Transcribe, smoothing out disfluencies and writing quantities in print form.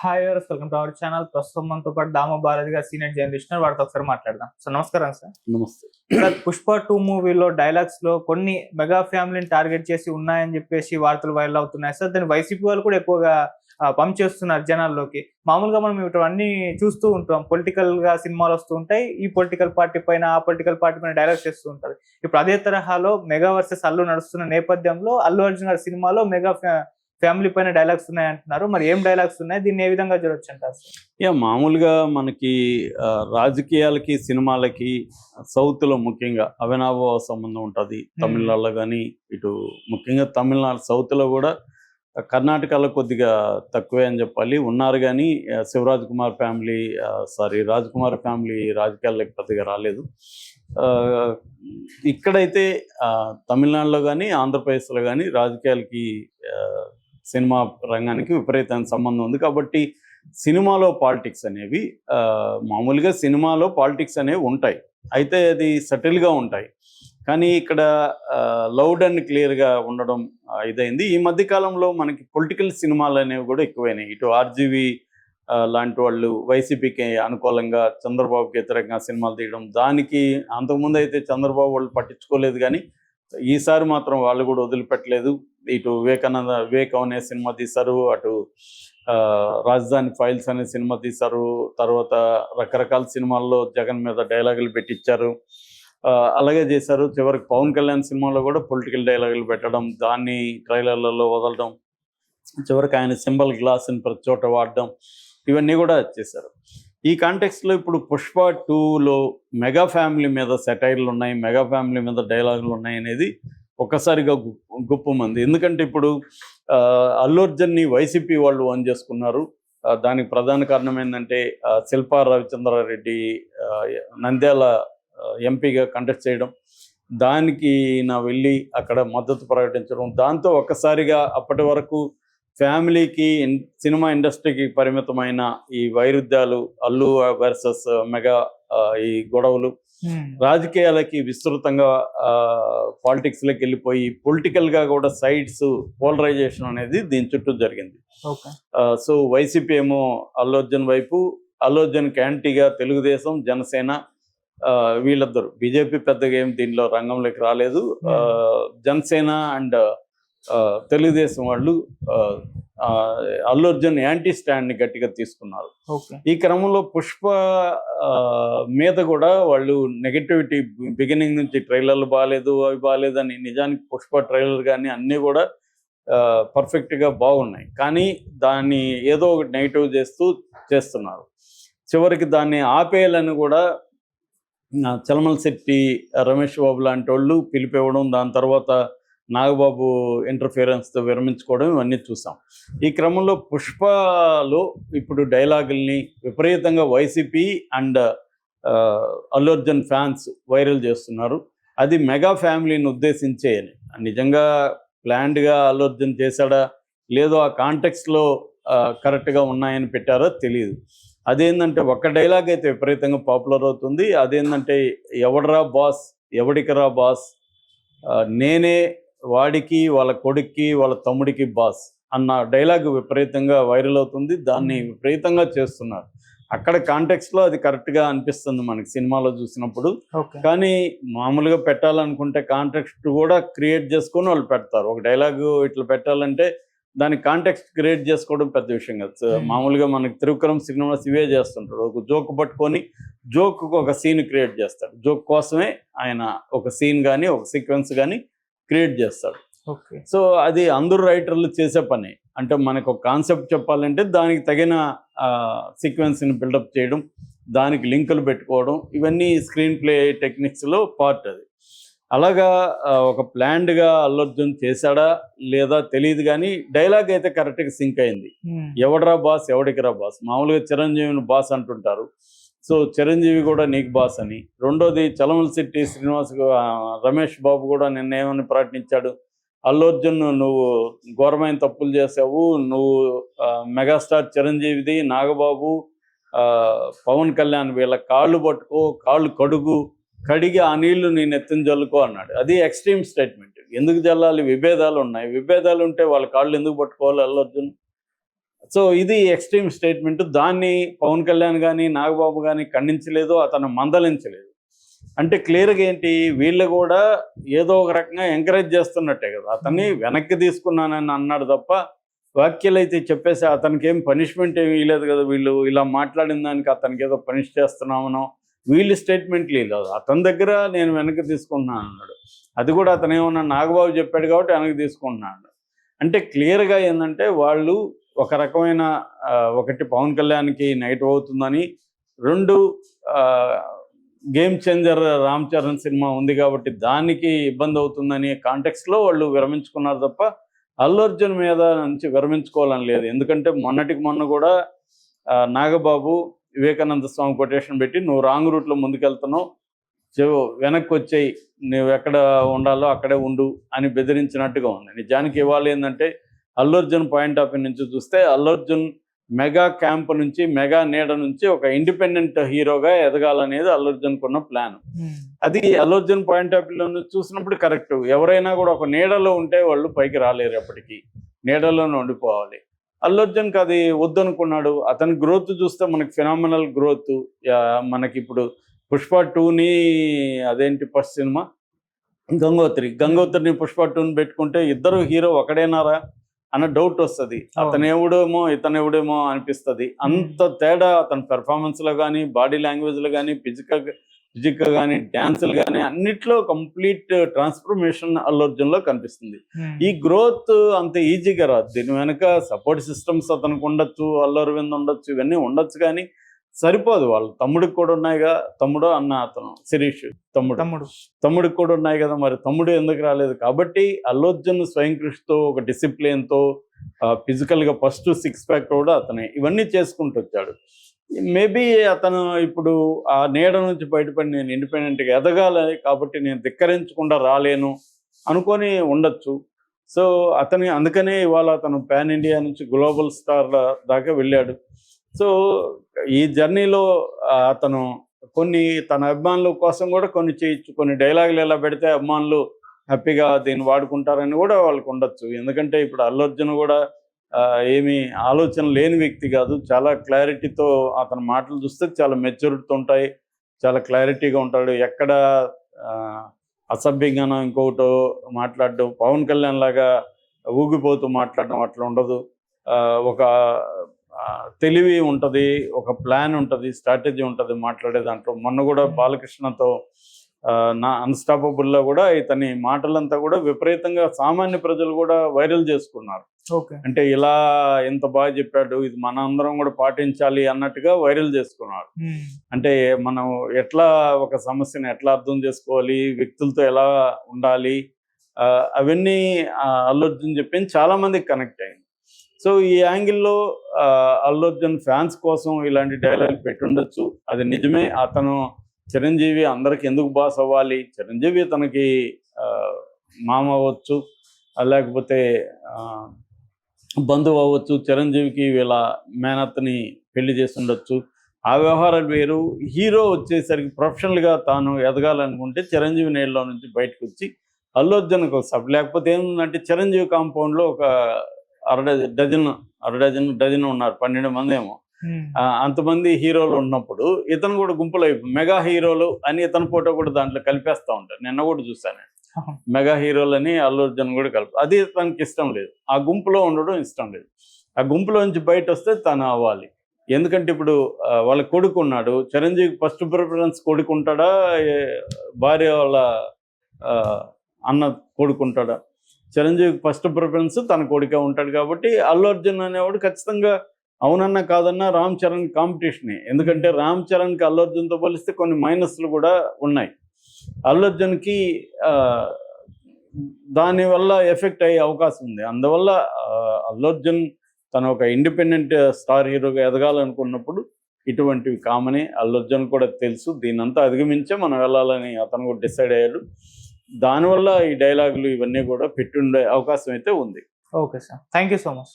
Hi ఎవరు welcome to our channel. ప్రస్తుతం మనతో పాటు దామ భారతి గారు సీనియర్ జర్నలిస్ట్ వారితో ఒకసారి మాట్లాడదాం. సార్ నమస్కారం సార్. నమస్తే. సార్ పుష్ప 2 మూవీలో డైలాగ్స్ లో కొన్ని మెగా ఫ్యామిలీని టార్గెట్ చేసి ఉన్నాయని చెప్పేసి వార్తలు వైరల్ అవుతున్నాయి సార్. దాన్ని వైసీపీ వాళ్ళు కూడా ఎక్కువగా పంప్ చేస్తున్నారు జనాల్లోకి. మామూలుగా మనం ఇవన్నీ చూస్తూ ఉంటాం, పొలిటికల్ గా సినిమాలు వస్తూ ఉంటాయి, ఈ పొలిటికల్ పార్టీ పైన ఆ పొలిటికల్ పార్టీ పైన డైలాగ్స్ చేస్తూ ఉంటారు. ఇప్పుడు అదే తరహాలో మెగా వర్సెస్ అల్లు నడుస్తున్న నేపథ్యంలో అల్లు అర్జున్ గారి సినిమాలో మెగా ఫ్యామిలీ పైన డైలాగ్స్ ఉన్నాయి అంటున్నారు. మరి ఏం డైలాగ్స్ ఉన్నాయి, దీన్ని ఏ విధంగా చూడొచ్చు అంటారు? మామూలుగా మనకి రాజకీయాలకి సినిమాలకి సౌత్లో ముఖ్యంగా అవినాభావ సంబంధం ఉంటుంది. తమిళనాడులో కానీ ఇటు ముఖ్యంగా తమిళనాడు సౌత్లో కూడా, కర్ణాటకలో కొద్దిగా తక్కువే అని చెప్పాలి, ఉన్నారు. కానీ శివరాజ్ కుమార్ ఫ్యామిలీ రాజ్ కుమార్ ఫ్యామిలీ రాజకీయాల్లోకి పెద్దగా రాలేదు. ఇక్కడైతే తమిళనాడులో కానీ ఆంధ్రప్రదేశ్లో కానీ రాజకీయాలకి సినిమా రంగానికి విపరీతమైన సంబంధం ఉంది. కాబట్టి సినిమాలో పాలిటిక్స్ అనేవి మామూలుగా సినిమాలో పాలిటిక్స్ అనేవి ఉంటాయి, అయితే అది సటిల్గా ఉంటాయి. కానీ ఇక్కడ లౌడ్ అండ్ క్లియర్గా ఉండడం ఇదైంది. ఈ మధ్యకాలంలో మనకి పొలిటికల్ సినిమాలు అనేవి కూడా ఎక్కువైనాయి. ఇటు ఆర్జీవి లాంటి వాళ్ళు వైసీపీకి అనుకూలంగా చంద్రబాబుకి వ్యతిరేకంగా సినిమాలు తీయడం, దానికి అంతకుముందు అయితే చంద్రబాబు వాళ్ళు పట్టించుకోలేదు, కానీ ఈసారి మాత్రం వాళ్ళు కూడా వదిలిపెట్టలేదు. ఇటు వివేక్ అనే సినిమా తీశారు, అటు రాజధాని ఫైల్స్ అనే సినిమా తీశారు, తర్వాత రకరకాల సినిమాల్లో జగన్ మీద డైలాగులు పెట్టించారు, అలాగే చేశారు. చివరికి పవన్ కళ్యాణ్ సినిమాలో కూడా పొలిటికల్ డైలాగులు పెట్టడం, దాన్ని ట్రైలర్లలో వదలడం, చివరికి ఆయన సింబల్ గ్లాస్ని ప్రతి చోట వాడడం, ఇవన్నీ కూడా చేశారు. ఈ కాంటెక్స్లో ఇప్పుడు పుష్ప 2లో మెగా ఫ్యామిలీ మీద సెటైర్లు ఉన్నాయి, మెగా ఫ్యామిలీ మీద డైలాగులు ఉన్నాయి అనేది ఒక్కసారిగా గుప్పమంది. ఎందుకంటే ఇప్పుడు అల్లు అర్జున్ని వైసీపీ వాళ్ళు ఓన్ చేసుకున్నారు. దానికి ప్రధాన కారణం ఏంటంటే శిల్పా రవిచంద్రారెడ్డి నంద్యాల ఎంపీగా కంటెస్ట్ చేయడం, దానికి వెళ్ళి అక్కడ మద్దతు ప్రకటించడం, దాంతో ఒక్కసారిగా అప్పటి వరకు ఫ్యామిలీకి సినిమా ఇండస్ట్రీకి పరిమితమైన ఈ వైరుధ్యాలు, అల్లు వర్సెస్ మెగా ఈ గొడవలు రాజకీయాలకి విస్తృతంగా పాలిటిక్స్లోకి వెళ్ళిపోయి పొలిటికల్గా కూడా సైడ్స్ పోలరైజేషన్ అనేది దీని చుట్టూ జరిగింది. సో వైసీపీ ఏమో అల్లు అర్జున్ వైపు, అల్లు అర్జున్కి యాంటీగా తెలుగుదేశం, జనసేన, వీళ్ళిద్దరు. బీజేపీ పెద్దగా ఏం దీనిలో రంగంలోకి రాలేదు. జనసేన అండ్ తెలుగుదేశం వాళ్ళు అల్లు అర్జున్ యాంటీ స్టాండ్ని గట్టిగా తీసుకున్నారు. ఈ క్రమంలో పుష్ప మీద కూడా వాళ్ళు నెగటివిటీ బిగినింగ్ నుంచి, ట్రైలర్లు బాగాలేదు, అవి బాగాలేదని. నిజానికి పుష్ప ట్రైలర్ కానీ అన్నీ కూడా పర్ఫెక్ట్గా బాగున్నాయి, కానీ దాన్ని ఏదో ఒకటి నెగిటివ్ చేస్తున్నారు. చివరికి దాన్ని ఆపేయాలని కూడా చలమల శెట్టి, రమేష్ బాబు లాంటి వాళ్ళు పిలిపివ్వడం, దాని తర్వాత నాగబాబు ఇంటర్ఫియరెన్స్తో విరమించుకోవడం, ఇవన్నీ చూసాం. ఈ క్రమంలో పుష్పలో ఇప్పుడు డైలాగుల్ని విపరీతంగా YCP and Allu Arjun fans viral చేస్తున్నారు. అది మెగా ఫ్యామిలీని ఉద్దేశించే. నిజంగా ప్లాన్డ్గా అల్లు అర్జున్ చేశాడా లేదో ఆ కాంటెక్స్లో కరెక్ట్గా ఉన్నాయని పెట్టారో తెలియదు. అదేంటంటే ఒక్క డైలాగ్ అయితే విపరీతంగా పాపులర్ అవుతుంది. అదేంటంటే ఎవడరా బాస్, ఎవడికరా బాస్, నేనే వాడికి, వాళ్ళ కొడుక్కి, వాళ్ళ తమ్ముడికి బాస్ అన్న డైలాగ్ విపరీతంగా వైరల్ అవుతుంది. దాన్ని విపరీతంగా చేస్తున్నారు. అక్కడ కాంటెక్స్లో అది కరెక్ట్గా అనిపిస్తుంది మనకి సినిమాలో చూసినప్పుడు. కానీ మామూలుగా పెట్టాలనుకుంటే కాంటెక్స్ట్ కూడా క్రియేట్ చేసుకొని వాళ్ళు పెడతారు. ఒక డైలాగు ఇట్లా పెట్టాలంటే దానికి కాంటెక్స్ట్ క్రియేట్ చేసుకోవడం పెద్ద విషయం కాదు. మామూలుగా మనకి త్రివిక్రమ్ శ్రీనివాస్ ఇవే చేస్తుంటాడు. ఒక జోక్ పట్టుకొని జోక్కు ఒక సీన్ క్రియేట్ చేస్తాడు. జోక్ కోసమే ఆయన ఒక సీన్ కానీ ఒక సీక్వెన్స్ కానీ క్రియేట్ చేస్తాడు. సో అది అందరు రైటర్లు చేసే పని. అంటే మనకు ఒక కాన్సెప్ట్ చెప్పాలంటే దానికి తగిన సీక్వెన్స్ని బిల్డప్ చేయడం, దానికి లింకులు పెట్టుకోవడం, ఇవన్నీ స్క్రీన్ ప్లే టెక్నిక్స్లో పార్ట్. అది అలాగా ఒక ప్లాన్డ్గా అల్లు అర్జున్ చేశాడా లేదా తెలియదు, కానీ డైలాగ్ అయితే కరెక్ట్గా సింక్ అయింది. ఎవడరా బాస్, ఎవడికిరా బాస్. మామూలుగా చిరంజీవిని బాస్ అంటుంటారు, సో చిరంజీవి కూడా నీకు బాస్ అని. రెండోది చలమల శెట్టి శ్రీనివాస్, రమేష్ బాబు కూడా నిన్నేమని ప్రకటించాడు, అల్లు అర్జున్ నువ్వు ఘోరమైన తప్పులు చేసావు, నువ్వు మెగాస్టార్ చిరంజీవిది, నాగబాబు, పవన్ కళ్యాణ్ వీళ్ళ కాళ్ళు పట్టుకో, కాళ్ళు కడిగి ఆ నీళ్లు నేను ఎత్తుని జల్లుకో అన్నాడు. అది ఎక్స్ట్రీమ్ స్టేట్మెంట్. ఎందుకు జల్లాలి? విభేదాలు ఉన్నాయి. విభేదాలు ఉంటే వాళ్ళ కాళ్ళు ఎందుకు పట్టుకోవాలి అల్లు అర్జున్? సో ఇది ఎక్స్ట్రీమ్ స్టేట్మెంట్. దాన్ని పవన్ కళ్యాణ్ కానీ నాగబాబు కానీ ఖండించలేదు, అతను మందలించలేదు. అంటే క్లియర్గా ఏంటి, వీళ్ళు కూడా ఏదో ఒక రకంగా ఎంకరేజ్ చేస్తున్నట్టే కదా. అతన్ని వెనక్కి తీసుకున్నానని అన్నాడు తప్ప వ్యాఖ్యలు అయితే చెప్పేసి అతనికి ఏం పనిష్మెంట్ ఏమి ఇవ్వలేదు కదా. వీళ్ళు ఇలా మాట్లాడిన దానికి అతనికి ఏదో పనిష్ చేస్తున్నామనో వీళ్ళు స్టేట్మెంట్లు ఇవ్వలేదు. అతని దగ్గర నేను వెనక్కి తీసుకుంటున్నాను అన్నాడు. అది కూడా అతను ఏమన్నా నాగబాబు చెప్పాడు కాబట్టి వెనక్కి తీసుకుంటున్నాడు. అంటే క్లియర్గా ఏంటంటే వాళ్ళు ఒక రకమైన ఒకటి పవన్ కళ్యాణ్కి నెగిటివ్ అవుతుందని, రెండు game changer Ram Charan cinema ఉంది కాబట్టి దానికి ఇబ్బంది అవుతుందని కాంటెక్స్లో వాళ్ళు విరమించుకున్నారు తప్ప అల్లు అర్జున్ మీద నుంచి విరమించుకోవాలని లేదు. ఎందుకంటే మొన్నటికి మొన్న కూడా నాగబాబు వివేకానంద స్వామి కొటేషన్ పెట్టి నువ్వు రాంగ్ రూట్లో ముందుకెళ్తున్నావు, వెనక్కి వచ్చేయి, నువ్వు ఎక్కడ ఉండాలో అక్కడే ఉండు అని బెదిరించినట్టుగా ఉంది. నిజానికి ఇవాళ ఏంటంటే Allu Arjun point of view నుంచి చూస్తే అల్లు అర్జున్ మెగా క్యాంప్ నుంచి, మెగా నీడ నుంచి ఒక ఇండిపెండెంట్ హీరోగా ఎదగాలనేది అల్లు అర్జున్కు ఉన్న ప్లాన్. అది అల్లు అర్జున్ పాయింట్ ఆఫ్ వ్యూలో చూసినప్పుడు కరెక్ట్. ఎవరైనా కూడా ఒక నీడలో ఉంటే వాళ్ళు పైకి రాలేరు, ఎప్పటికీ నీడలోనే ఉండిపోవాలి. అల్లు అర్జున్కి అది వద్దనుకున్నాడు. అతని గ్రోత్ చూస్తే మనకి ఫినామినల్ గ్రోత్. మనకి ఇప్పుడు పుష్ప 2ని అదేంటి ఫస్ట్ సినిమా గంగోత్రిని పుష్ప 2ని పెట్టుకుంటే ఇద్దరు హీరో ఒకడేనారా అన్న డౌట్ వస్తుంది. అతనేవుడేమో ఇతనేవుడేమో అనిపిస్తుంది. అంత తేడా అతని పెర్ఫార్మెన్స్లో కానీ, బాడీ లాంగ్వేజ్లో కానీ, ఫిజిక్ కానీ, డ్యాన్సులు కానీ అన్నిట్లో కంప్లీట్ ట్రాన్స్ఫర్మేషన్ అల్లు అర్జున్లో కనిపిస్తుంది. ఈ గ్రోత్ అంత ఈజీగా రాదు. దీని వెనక సపోర్ట్ సిస్టమ్స్ అతనికి ఉండొచ్చు, అల్లు అరవింద్ ఉండొచ్చు, ఇవన్నీ ఉండొచ్చు, కానీ సరిపోదు. వాళ్ళు తమ్ముడికి కూడా ఉన్నాయిగా, తమ్ముడు అన్న అతను శిరీష్ తమ్ముడికి కూడా ఉన్నాయి కదా, మరి తమ్ముడు ఎందుకు రాలేదు? కాబట్టి అల్లు అర్జున్ స్వయం కృషితో, ఒక డిసిప్లిన్తో, ఫిజికల్గా ఫస్ట్ 6 ప్యాక్ కూడా అతనే ఇవన్నీ చేసుకుంటూ వచ్చాడు. మేబీ అతను ఇప్పుడు ఆ నీడ నుంచి బయటపడి నేను ఇండిపెండెంట్గా ఎదగాలి కాబట్టి నేను ధిక్కరించకుండా రాలేను అనుకొని ఉండొచ్చు. సో అందుకనే ఇవాళ అతను పాన్ ఇండియా నుంచి గ్లోబల్ స్టార్ దాకా వెళ్ళాడు. సో ఈ జర్నీలో అతను కొన్ని తన అభిమానుల కోసం కూడా కొన్ని చేయొచ్చు. కొన్ని డైలాగులు ఎలా పెడితే అభిమానులు హ్యాపీగా దీన్ని వాడుకుంటారని కూడా వాళ్ళకు ఉండొచ్చు. ఎందుకంటే ఇప్పుడు అల్లు అర్జున్ కూడా ఏమీ ఆలోచన లేని వ్యక్తి కాదు. చాలా క్లారిటీతో అతని మాటలు చూస్తే చాలా మెచ్యూరిటీతో ఉంటాయి, చాలా క్లారిటీగా ఉంటాడు. ఎక్కడ అసభ్యంగానో ఇంకొకటో మాట్లాడడం, పవన్ కళ్యాణ్ లాగా ఊగిపోతూ మాట్లాడడం అట్లా ఉండదు. ఒక తెలివి ఉంటుంది, ఒక ప్లాన్ ఉంటుంది, స్ట్రాటజీ ఉంటుంది మాట్లాడే దాంట్లో. మొన్న కూడా బాలకృష్ణతో నా అన్స్టాపబుల్లో కూడా ఇతని మాటలంతా కూడా విపరీతంగా సామాన్య ప్రజలు కూడా వైరల్ చేసుకున్నారు. అంటే ఇలా ఎంత బాగా చెప్పాడు, ఇది మన అందరం కూడా పాటించాలి అన్నట్టుగా వైరల్ చేసుకున్నారు. అంటే మనం ఎట్లా ఒక సమస్యను ఎట్లా అర్థం చేసుకోవాలి, వ్యక్తులతో ఎలా ఉండాలి, అవన్నీ అల్లు అర్జున్ చెప్పింది చాలా మందికి కనెక్ట్ అయింది. సో ఈ యాంగిల్లో అల్లు అర్జున్ ఫ్యాన్స్ కోసం ఇలాంటి డైలాగ్ పెట్టుండొచ్చు, అది నిజమే. అతను చిరంజీవి అందరికి ఎందుకు బాస్ అవ్వాలి, చిరంజీవి తనకి మామ అవ్వచ్చు, లేకపోతే బంధువు అవ్వచ్చు, చిరంజీవికి వీళ్ళ మేనత్తని పెళ్లి చేసి ఉండొచ్చు, ఆ వ్యవహారాలు వేరు. హీరో వచ్చేసరికి ప్రొఫెషనల్గా తాను ఎదగాలనుకుంటే చిరంజీవి నేలలో నుంచి బయటకు వచ్చి అల్లు అర్జున్కి వస్తాడు. లేకపోతే ఏముందంటే చిరంజీవి కాంపౌండ్లో ఒక డజన్ ఉన్నారు, 12 మంది ఏమో. అంతమంది హీరోలు ఉన్నప్పుడు ఇతను కూడా గుంపులో మెగా హీరోలు అని ఇతని ఫోటో కూడా దాంట్లో కలిపేస్తూ ఉంటారు. నిన్న కూడా చూసాను, మెగా హీరోలు అని అల్లు అర్జున్ కూడా అది తనకి ఇష్టం లేదు, ఆ గుంపులో ఉండడం ఇష్టం లేదు. ఆ గుంపులో నుంచి బయట వస్తే తను అవ్వాలి. ఎందుకంటే ఇప్పుడు వాళ్ళ కొడుకు ఉన్నాడు, చిరంజీవి ఫస్ట్ ప్రిఫరెన్స్ కొడుకు ఉంటాడా, భార్య వాళ్ళ అన్న కొడుకుంటాడా? చిరంజీవికి ఫస్ట్ ప్రిఫరెన్స్ తన కొడుకే ఉంటాడు. కాబట్టి అల్లు అర్జున్ అనేవాడు ఖచ్చితంగా అవునన్నా కాదన్నా రామ్ చరణ్ కాంపిటీషనే. ఎందుకంటే రామ్ చరణ్కి అల్లు అర్జున్తో పోలిస్తే కొన్ని మైనస్లు కూడా ఉన్నాయి. అల్లు అర్జున్కి దానివల్ల ఎఫెక్ట్ అయ్యే అవకాశం ఉంది. అందువల్ల అల్లు అర్జున్ తను ఒక ఇండిపెండెంట్ స్టార్ హీరోగా ఎదగాలనుకున్నప్పుడు ఇటువంటివి కామనే. అల్లు అర్జున్ కూడా తెలుసు, దీనంతా అధిగమించే మనం వెళ్ళాలని అతను కూడా డిసైడ్ అయ్యాడు. దానివల్ల ఈ డైలాగులు ఇవన్నీ కూడా పెట్టుండే అవకాశం అయితే ఉంది. Okay sir, thank you so much.